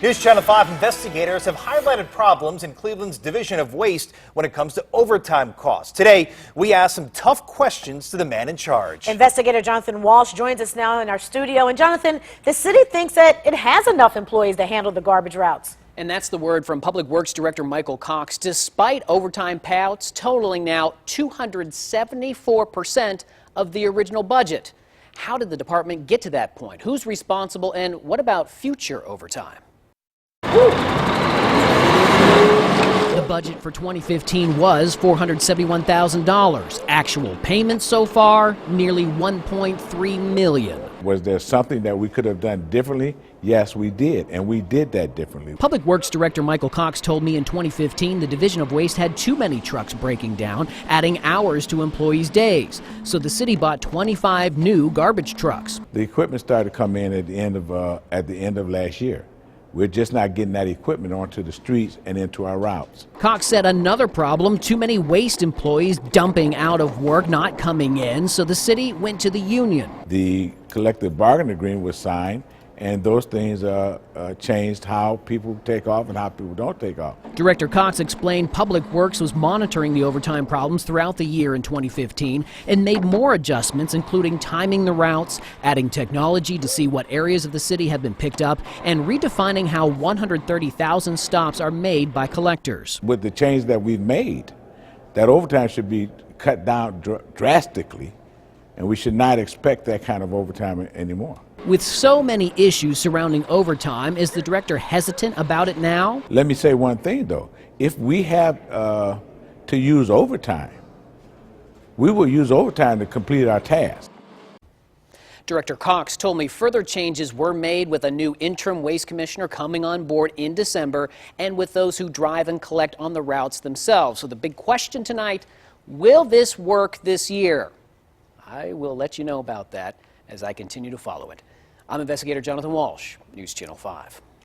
News Channel 5 investigators have highlighted problems in Cleveland's Division of Waste when it comes to overtime costs. Today, we asked some tough questions to the man in charge. Investigator Jonathan Walsh joins us now in our studio. And Jonathan, the city thinks that it has enough employees to handle the garbage routes. And that's the word from Public Works Director Michael Cox, despite overtime payouts totaling now 274% of the original budget. How did the department get to that point? Who's responsible, and what about future overtime? The budget for 2015 was $471,000. Actual payments so far, nearly $1.3 million. Was there something that we could have done differently? Yes, we did, and we did that differently. Public Works Director Michael Cox told me in 2015 the Division of Waste had too many trucks breaking down, adding hours to employees' days. So the city bought 25 new garbage trucks. The equipment started to come in at the end of last year. We're just not getting that equipment onto the streets and into our routes. Cox said another problem, too many waste employees dumping out of work, not coming in, so the city went to the union. The collective bargaining agreement was signed, and those things changed how people take off and how people don't take off. Director Cox explained Public Works was monitoring the overtime problems throughout the year in 2015 and made more adjustments, including timing the routes, adding technology to see what areas of the city have been picked up, and redefining how 130,000 stops are made by collectors. With the change that we've made, that overtime should be cut down drastically, and we should not expect that kind of overtime anymore. With so many issues surrounding overtime, is the director hesitant about it now? Let me say one thing, though. If we have to use overtime, we will use overtime to complete our task. Director Cox told me further changes were made with a new interim waste commissioner coming on board in December and with those who drive and collect on the routes themselves. So the big question tonight, will this work this year? I will let you know about that as I continue to follow it. I'm Investigator Jonathan Walsh, News Channel 5.